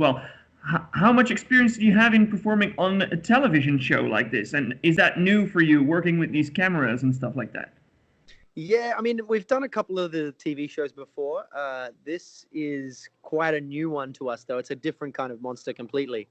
well. How much experience do you have in performing on a television show like this? And is that new for you, working with these cameras and stuff like that? Yeah, I mean, we've done a couple of the TV shows before. This is quite a new one to us, though. It's a different kind of monster completely,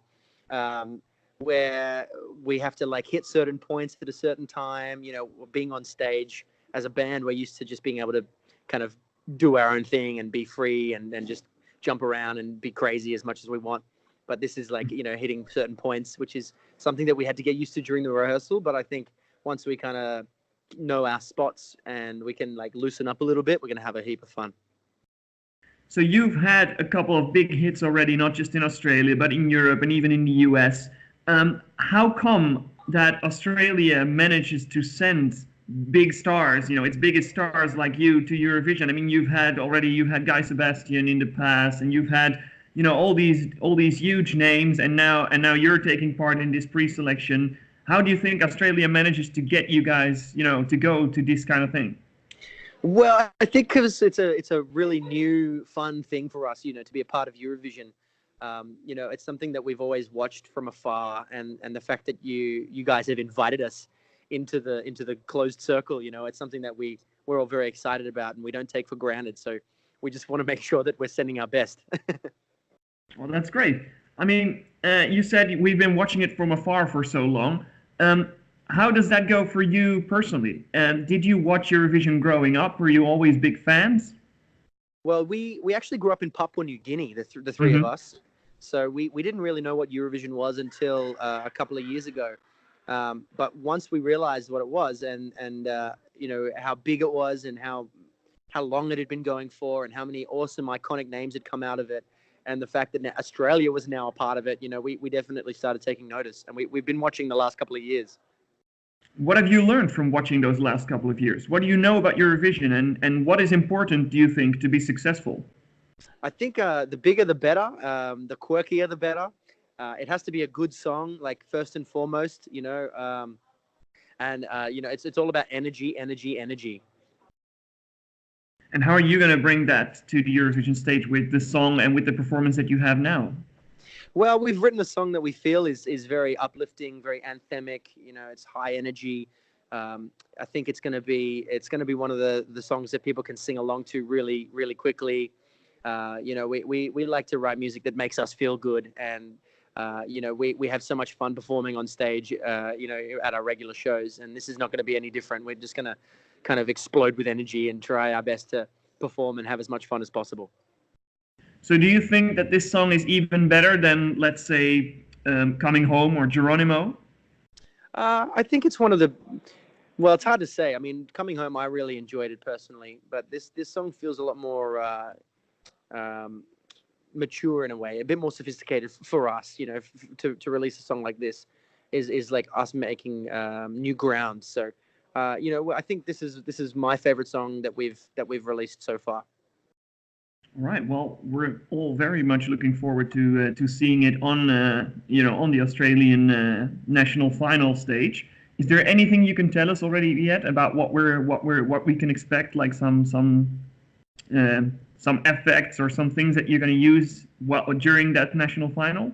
um, where we have to like hit certain points at a certain time. You know, being on stage as a band, we're used to just being able to kind of do our own thing and be free and just jump around and be crazy as much as we want. But this is like, you know, hitting certain points, which is something that we had to get used to during the rehearsal. But I think once we kind of know our spots and we can like loosen up a little bit, we're going to have a heap of fun. So you've had a couple of big hits already, not just in Australia, but in Europe and even in the US. How come that Australia manages to send big stars, you know, its biggest stars like you to Eurovision? I mean, you've had Guy Sebastian in the past, and you've had, you know, all these huge names, and now you're taking part in this pre-selection. How do you think Australia manages to get you guys, you know, to go to this kind of thing? Well, I think because it's a really new, fun thing for us, you know, to be a part of Eurovision. You know, it's something that we've always watched from afar, and the fact that you guys have invited us into the closed circle, you know, it's something that we're all very excited about, and we don't take for granted. So we just want to make sure that we're sending our best. Well, that's great. I mean, you said we've been watching it from afar for so long. How does that go for you personally? Did you watch Eurovision growing up? Were you always big fans? Well, we actually grew up in Papua New Guinea, the 3 of us. So we didn't really know what Eurovision was until a couple of years ago. But once we realized what it was and you know, how big it was and how long it had been going for and how many awesome, iconic names had come out of it, and the fact that Australia was now a part of it, you know, we definitely started taking notice. And we've been watching the last couple of years. What have you learned from watching those last couple of years? What do you know about Eurovision, and what is important, do you think, to be successful? I think the bigger the better, the quirkier the better. It has to be a good song, like first and foremost, you know, and you know, it's all about energy, energy, energy. And how are you going to bring that to the Eurovision stage with the song and with the performance that you have now? Well, we've written a song that we feel is very uplifting, very anthemic. You know, it's high energy. I think it's going to be one of the songs that people can sing along to really, really quickly. You know, we like to write music that makes us feel good, and you know, we have so much fun performing on stage. You know, at our regular shows, and this is not going to be any different. We're just going to kind of explode with energy and try our best to perform and have as much fun as possible. So do you think that this song is even better than, let's say, Coming Home or Geronimo? I think it's one of the, well, it's hard to say. I mean, Coming Home, I really enjoyed it personally, but this song feels a lot more mature in a way, a bit more sophisticated for us, you know, to release a song like this is like us making new ground. So, you know, I think this is my favorite song that we've released so far. All right. Well, we're all very much looking forward to seeing it on you know, on the Australian national final stage. Is there anything you can tell us already yet about what we can expect, like some effects or some things that you're going to use during that national final?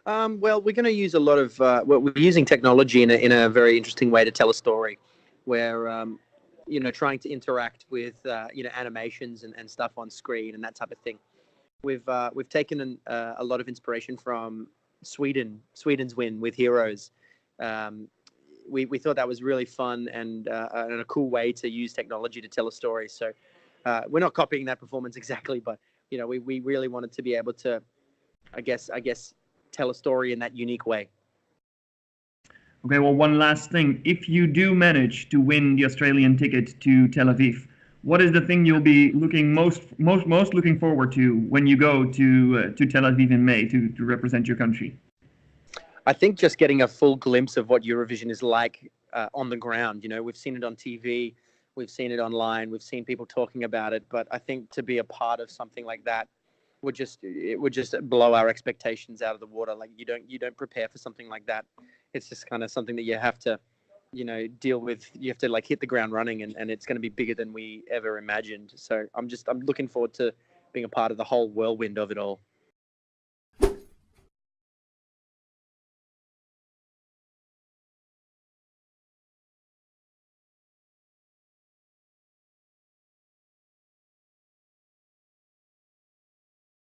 Well, we're going to use a lot of we're using technology in a very interesting way to tell a story, where you know, trying to interact with you know, animations and stuff on screen and that type of thing. We've taken a lot of inspiration from Sweden's win with Heroes. We thought that was really fun and a cool way to use technology to tell a story. So we're not copying that performance exactly, but you know, we really wanted to be able to, I guess, tell a story in that unique way. Okay, well, one last thing. If you do manage to win the Australian ticket to Tel Aviv, what is the thing you'll be looking most looking forward to when you go to Tel Aviv in May to represent your country? I think just getting a full glimpse of what Eurovision is like on the ground. You know, we've seen it on TV, we've seen it online, we've seen people talking about it, but I think to be a part of something like that would just blow our expectations out of the water. Like you don't prepare for something like that. It's just kind of something that you have to, you know, deal with. You have to like hit the ground running, and it's going to be bigger than we ever imagined. So I'm looking forward to being a part of the whole whirlwind of it all.